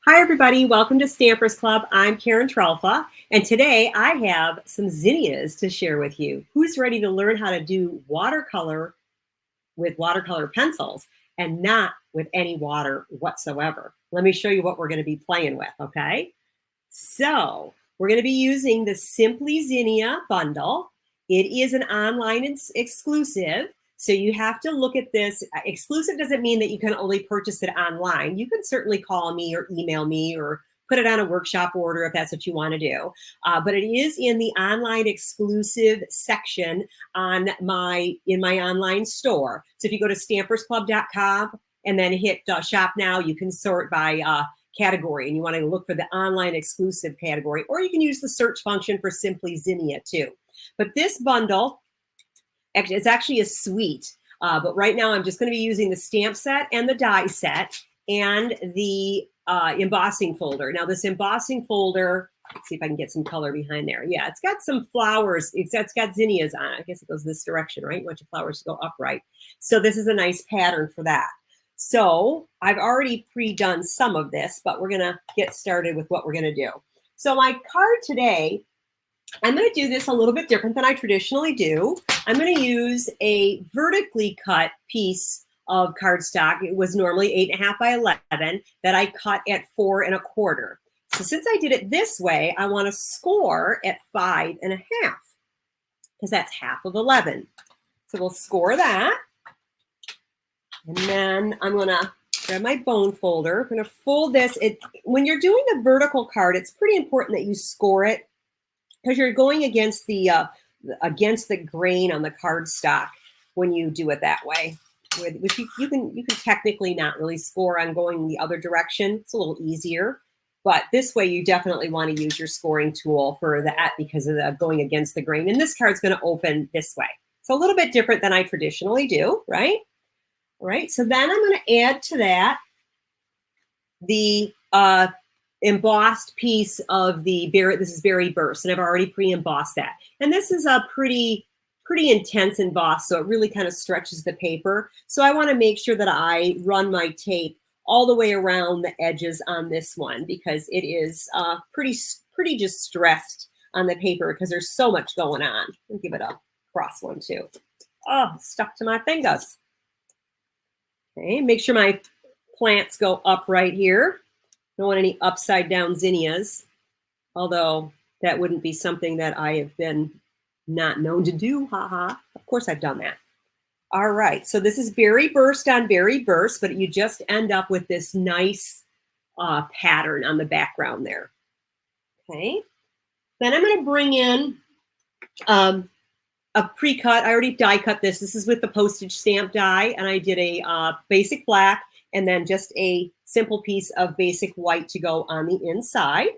Hi, everybody. Welcome to Stampers Club. I'm Karen Tralfa, and today I have some zinnias to share with you. Who's ready to learn how to do watercolor with watercolor pencils and not with any water whatsoever? Let me show you what we're going to be playing with, okay? So we're going to be using the Simply Zinnia bundle. It is an online exclusive. So you have to look at this. Exclusive doesn't mean that you can only purchase it online. You can certainly call me or email me or put it on a workshop order if that's what you want to do. But it is in the online exclusive section in my online store. So if you go to stampersclub.com and then hit shop now, you can sort by category, and you want to look for the online exclusive category, or you can use the search function for Simply Zinnia too. But this bundle, it's actually a suite, but right now I'm just going to be using the stamp set and the die set and the embossing folder. Now this embossing folder, let's see if I can get some color behind there. Yeah, it's got some flowers. It's got zinnias on it. I guess it goes this direction, right? You want your flowers to go upright. So this is a nice pattern for that. So I've already pre-done some of this, but we're going to get started with what we're going to do. So my card today, I'm going to do this a little bit different than I traditionally do. I'm going to use a vertically cut piece of cardstock. It was normally 8.5 by 11 that I cut at 4 1/4. So since I did it this way, I want to score at 5 1/2 because that's half of 11. So we'll score that. And then I'm going to grab my bone folder. I'm going to fold this. When you're doing a vertical card, it's pretty important that you score it because you're going against the grain on the cardstock when you do it that way. Which you can technically not really score on going the other direction. It's a little easier, but this way you definitely want to use your scoring tool for that because of the going against the grain. And this card's going to open this way. So a little bit different than I traditionally do, right? All right, so then I'm going to add to that the embossed piece of the this is Berry Burst, and I've already pre-embossed that. And this is a pretty intense emboss, so it really kind of stretches the paper. So I want to make sure that I run my tape all the way around the edges on this one because it is pretty just stressed on the paper because there's so much going on. I'll give it a cross one too. Oh, stuck to my fingers. Okay, make sure my plants go up right here. Don't want any upside down zinnias, although that wouldn't be something that I have been not known to do. Haha. Of course I've done that. All right, so this is Berry Burst on Berry Burst, but you just end up with this nice pattern on the background there. Okay, then I'm going to bring in a pre-cut. I already die cut this. This is with the postage stamp die, and I did a basic black and then just a simple piece of basic white to go on the inside.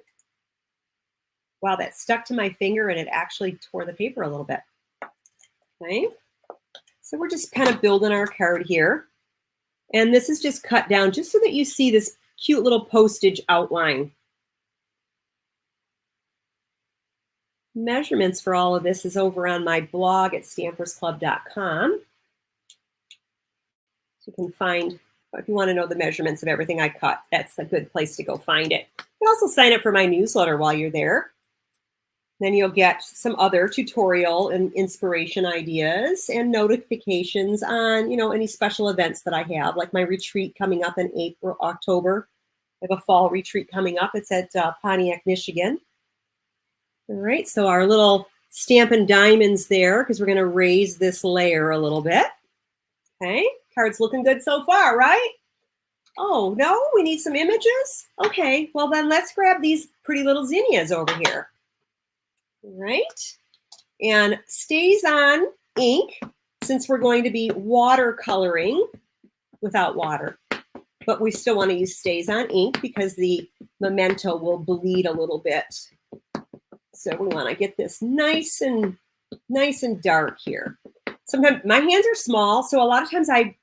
Wow, that stuck to my finger and it actually tore the paper a little bit. Okay, so we're just kind of building our card here. And this is just cut down just so that you see this cute little postage outline. Measurements for all of this is over on my blog at stampersclub.com. So you can find, if you want to know the measurements of everything I cut, that's a good place to go find it. You can also sign up for my newsletter while you're there. Then you'll get some other tutorial and inspiration ideas and notifications on, any special events that I have, like my retreat coming up in October. I have a fall retreat coming up. It's at Pontiac, Michigan. All right, so our little Stampin' Diamonds there, because we're going to raise this layer a little bit. Okay, card's looking good so far, right? Oh, no, we need some images? Okay, well then let's grab these pretty little zinnias over here. All right, and stays on ink, since we're going to be watercoloring without water. But we still want to use stays on ink because the memento will bleed a little bit. So we want to get this nice and dark here. Sometimes my hands are small, so a lot of times I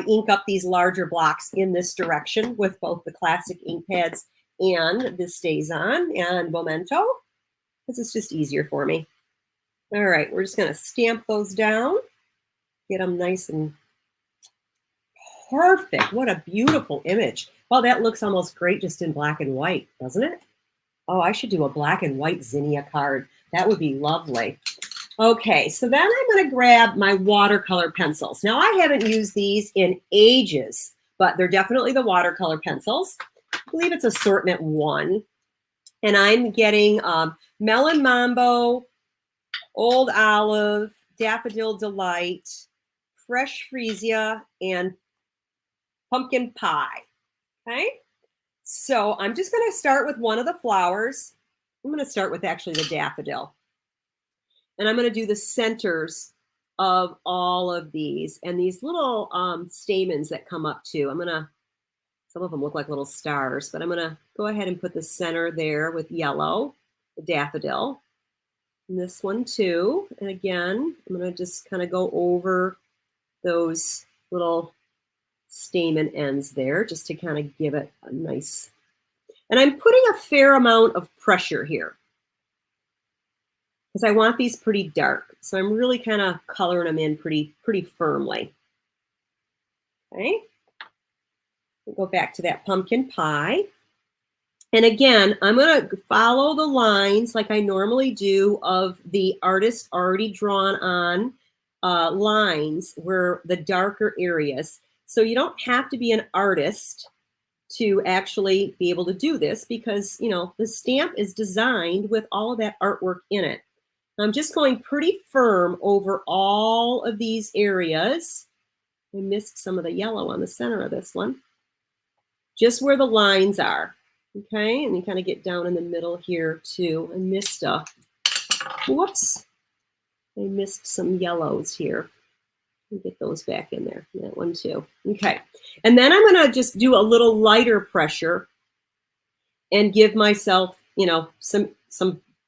ink up these larger blocks in this direction with both the classic ink pads and the stays on and memento, because it's just easier for me. All right, we're just going to stamp those down, get them nice and perfect. What a beautiful image. Well, that looks almost great just in black and white, doesn't it? Oh, I should do a black and white zinnia card. That would be lovely. Okay, so then I'm going to grab my watercolor pencils. Now, I haven't used these in ages, but they're definitely the watercolor pencils. I believe it's assortment 1. And I'm getting Melon Mambo, Old Olive, Daffodil Delight, Fresh Freesia, and Pumpkin Pie. Okay, so I'm just going to start with one of the flowers. I'm going to start with actually the daffodil. And I'm going to do the centers of all of these and these little stamens that come up too. Some of them look like little stars, but I'm going to go ahead and put the center there with yellow, the daffodil. And this one too. And again, I'm going to just kind of go over those little stamen ends there just to kind of give it a nice, and I'm putting a fair amount of pressure here because I want these pretty dark. So I'm really kind of coloring them in pretty firmly. Okay. We'll go back to that pumpkin pie. And again, I'm going to follow the lines like I normally do of the artist already drawn on lines where the darker areas. So you don't have to be an artist to actually be able to do this because, you know, the stamp is designed with all of that artwork in it. I'm just going pretty firm over all of these areas. I missed some of the yellow on the center of this one. Just where the lines are. Okay, and you kind of get down in the middle here too. I missed whoops. I missed some yellows here. Get those back in there. That one too. Okay, and then I'm going to just do a little lighter pressure and give myself, you know, some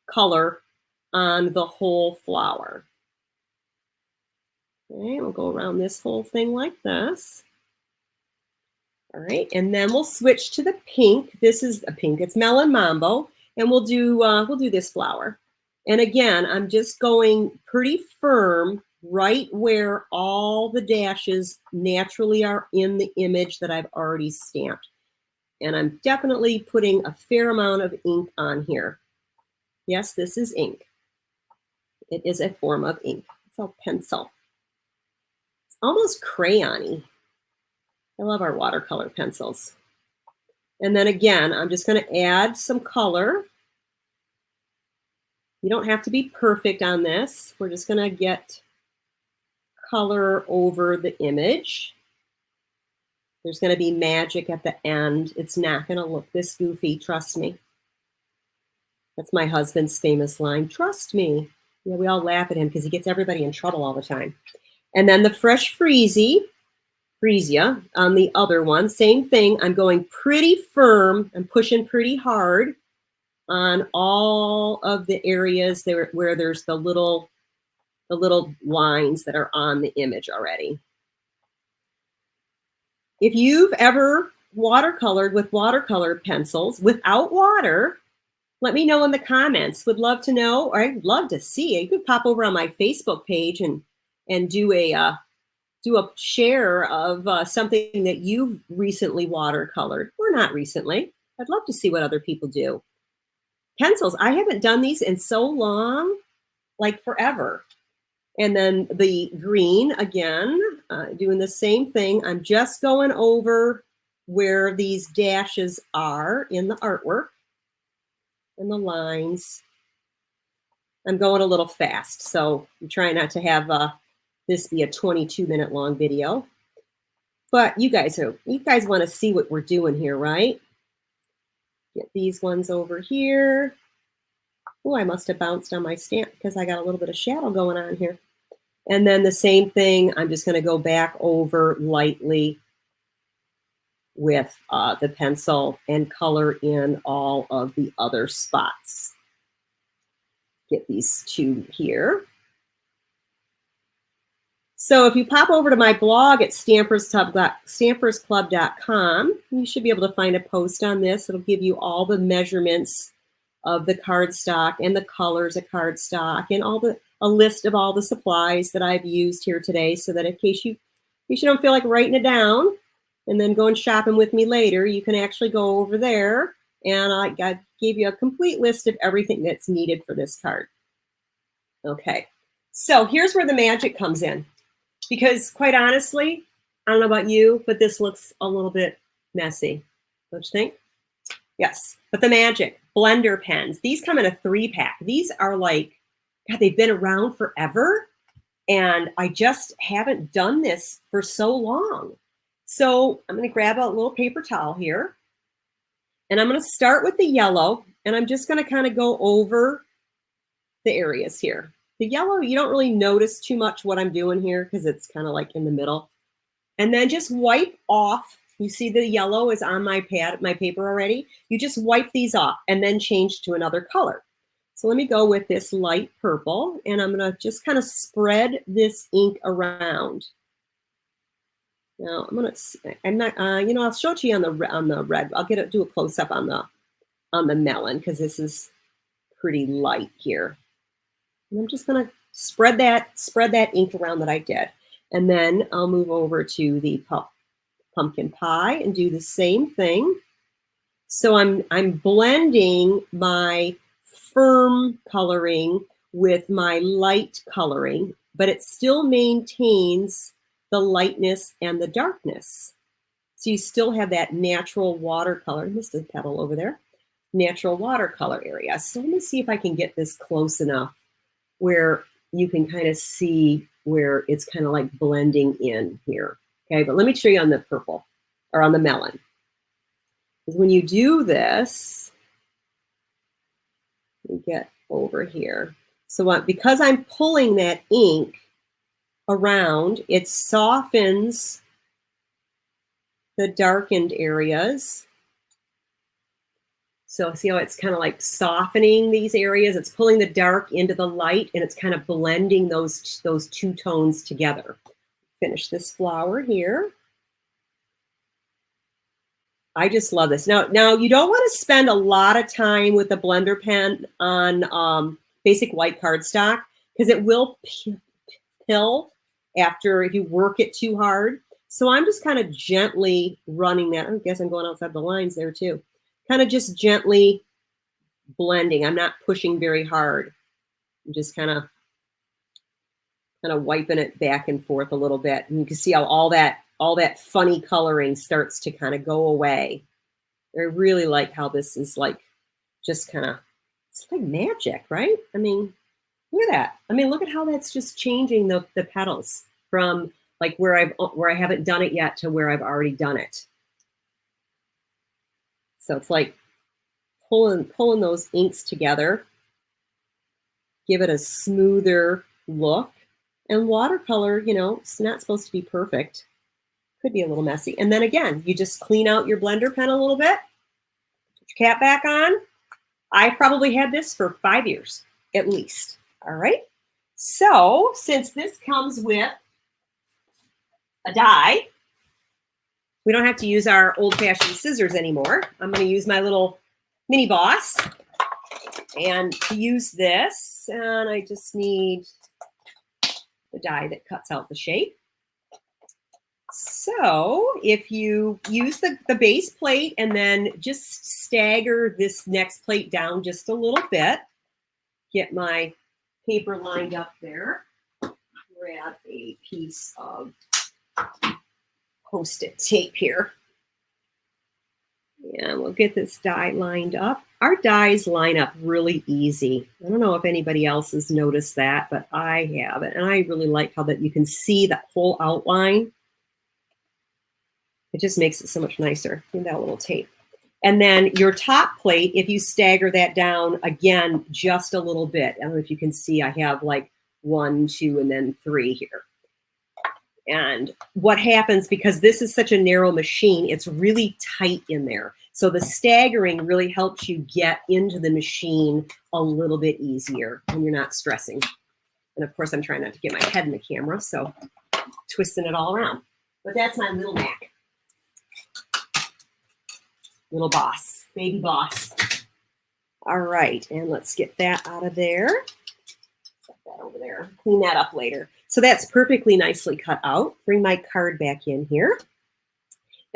color on the whole flower. Okay, we'll go around this whole thing like this. All right, and then we'll switch to the pink. This is a pink. It's Melon Mambo, and we'll do this flower. And again, I'm just going pretty firm right where all the dashes naturally are in the image that I've already stamped. And I'm definitely putting a fair amount of ink on here. Yes, this is ink. It is a form of ink. It's a pencil. It's almost crayon-y. I love our watercolor pencils. And then again, I'm just going to add some color. You don't have to be perfect on this. We're just going to get color over the image. There's going to be magic at the end. It's not going to look this goofy, trust me. That's my husband's famous line, trust me. Yeah, we all laugh at him because he gets everybody in trouble all the time. And then the Fresh Freesia on the other one, same thing. I'm going pretty firm. I'm pushing pretty hard on all of the areas there where there's the little lines that are on the image already. If you've ever watercolored with watercolor pencils without water, let me know in the comments. Would love to know, or I'd love to see it. You could pop over on my Facebook page and do a share of something that you've recently watercolored, or not recently. I'd love to see what other people do. Pencils, I haven't done these in so long, like forever. And then the green, again, doing the same thing. I'm just going over where these dashes are in the artwork and the lines. I'm going a little fast, so I'm trying not to have this be a 22-minute long video. But you guys want to see what we're doing here, right? Get these ones over here. Oh, I must have bounced on my stamp because I got a little bit of shadow going on here. And then the same thing, I'm just going to go back over lightly with the pencil and color in all of the other spots. Get these two here. So if you pop over to my blog at stampersclub.com, you should be able to find a post on this. It'll give you all the measurements of the cardstock and the colors of cardstock and a list of all the supplies that I've used here today, so that in case you don't feel like writing it down, and then going shopping with me later, you can actually go over there, and I gave you a complete list of everything that's needed for this card. Okay, so here's where the magic comes in. Because quite honestly, I don't know about you, but this looks a little bit messy. Don't you think? Yes, but the magic, blender pens. These come in a 3-pack. These are like, God, they've been around forever. And I just haven't done this for so long. So I'm going to grab a little paper towel here. And I'm going to start with the yellow. And I'm just going to kind of go over the areas here. The yellow, you don't really notice too much what I'm doing here because it's kind of like in the middle. And then just wipe off. You see the yellow is on my paper already. You just wipe these off and then change to another color. So let me go with this light purple, and I'm going to just kind of spread this ink around. Now I'll show it to you on the red. I'll do a close up on the melon because this is pretty light here. And I'm just going to spread that ink around that I did. And then I'll move over to the pumpkin pie and do the same thing. So I'm blending my firm coloring with my light coloring, but it still maintains the lightness and the darkness. So you still have that natural watercolor. I missed a petal over there. Natural watercolor area. So let me see if I can get this close enough where you can kind of see where it's kind of like blending in here. Okay, but let me show you on the purple or on the melon. Because when you do this, you get over here. So because I'm pulling that ink around, it softens the darkened areas. So see how it's kind of like softening these areas? It's pulling the dark into the light, and it's kind of blending those two tones together. Finish this flower here. I just love this. Now you don't want to spend a lot of time with the blender pen on basic white cardstock because it will pill after if you work it too hard. So I'm just kind of gently running that. I guess I'm going outside the lines there too. Kind of just gently blending. I'm not pushing very hard. I'm just kind of wiping it back and forth a little bit. And you can see how all that funny coloring starts to kind of go away. I really like how this is like just kind of, it's like magic, right? I mean, look at that. I mean, look at how that's just changing the petals from like where I haven't done it yet to where I've already done it. So it's like pulling those inks together, give it a smoother look. And watercolor, it's not supposed to be perfect. Could be a little messy. And then again, you just clean out your blender pen a little bit, put your cap back on. I've probably had this for 5 years, at least. All right. So since this comes with a die, we don't have to use our old-fashioned scissors anymore. I'm going to use my little mini boss. And to use this, and I just need the die that cuts out the shape. So if you use the base plate and then just stagger this next plate down just a little bit, get my paper lined up there, grab a piece of Post-it tape here. And we'll get this die lined up. Our dies line up really easy. I don't know if anybody else has noticed that, but I have it. And I really like how that you can see that whole outline. It just makes it so much nicer. Give that little tape. And then your top plate, if you stagger that down, again, just a little bit. I don't know if you can see, I have like 1, 2, and then 3 here. And what happens, because this is such a narrow machine, it's really tight in there. So the staggering really helps you get into the machine a little bit easier when you're not stressing. And of course, I'm trying not to get my head in the camera, so twisting it all around. But that's my little Mac. Little boss, baby boss. All right, and let's get that out of there. Set that over there. Clean that up later. So that's perfectly nicely cut out. Bring my card back in here.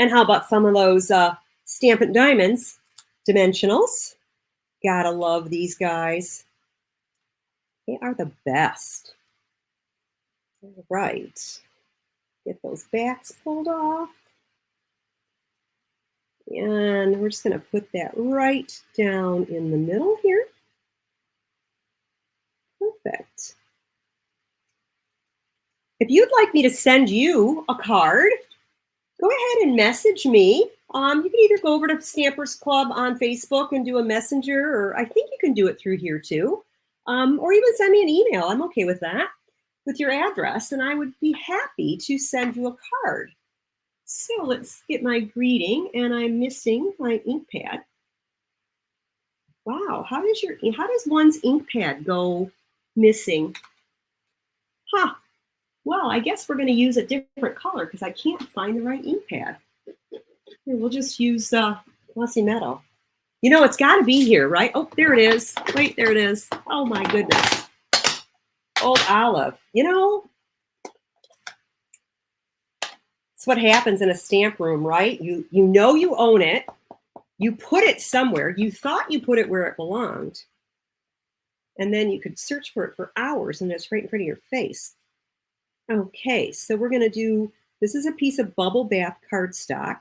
And how about some of those Stampin' Diamonds dimensionals? Gotta love these guys. They are the best. All right. Get those backs pulled off. And we're just going to put that right down in the middle here. Perfect. If you'd like me to send you a card, go ahead and message me. You can either go over to Stampers Club on Facebook and do a messenger, or I think you can do it through here too. Or even send me an email. I'm okay with that, with your address, and I would be happy to send you a card. So let's get my greeting, and I'm missing my ink pad. Wow, how does one's ink pad go missing? Huh. Well, I guess we're going to use a different color because I can't find the right ink pad. Here, we'll just use glossy metal. You know, it's got to be here, right? Oh, there it is. Wait, there it is. Oh, my goodness. Old Olive. You know, it's what happens in a stamp room, right? You know you own it. You put it somewhere. You thought you put it where it belonged. And then you could search for it for hours, and it's right in front of your face. Okay, so we're going to do, this is a piece of bubble bath cardstock,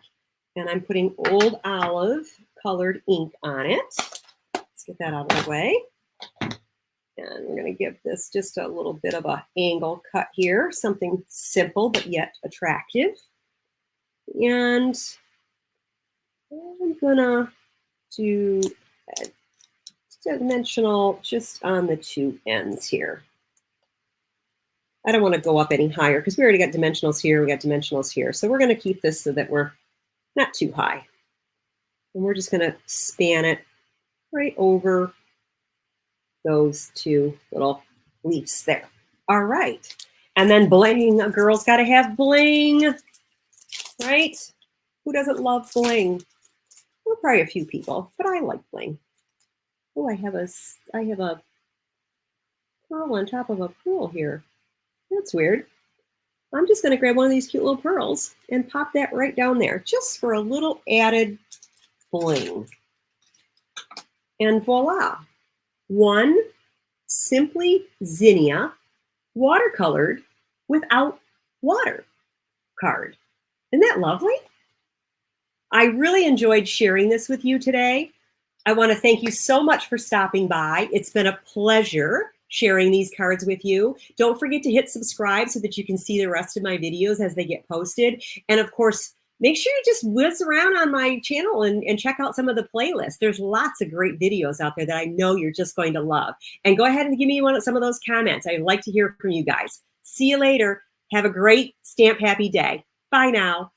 and I'm putting Old Olive colored ink on it. Let's get that out of the way. And we're going to give this just a little bit of an angle cut here, something simple but yet attractive. And I'm going to do a dimensional just on the two ends here. I don't want to go up any higher because we already got dimensionals here. We got dimensionals here. So we're going to keep this so that we're not too high. And we're just going to span it right over those two little leaves there. All right. And then bling. A girl's got to have bling, right? Who doesn't love bling? Well, probably a few people, but I like bling. Oh, I have a pearl on top of a pearl here. That's weird. I'm just going to grab one of these cute little pearls and pop that right down there just for a little added bling. And voila, one Simply Zinnia watercolored without water card. Isn't that lovely? I really enjoyed sharing this with you today. I want to thank you so much for stopping by. It's been a pleasure sharing these cards with you. Don't forget to hit subscribe so that you can see the rest of my videos as they get posted. And of course, make sure you just whiz around on my channel and check out some of the playlists. There's lots of great videos out there that I know you're just going to love. And go ahead and give me some of those comments. I'd like to hear from you guys. See you later. Have a great Stamp Happy day. Bye now.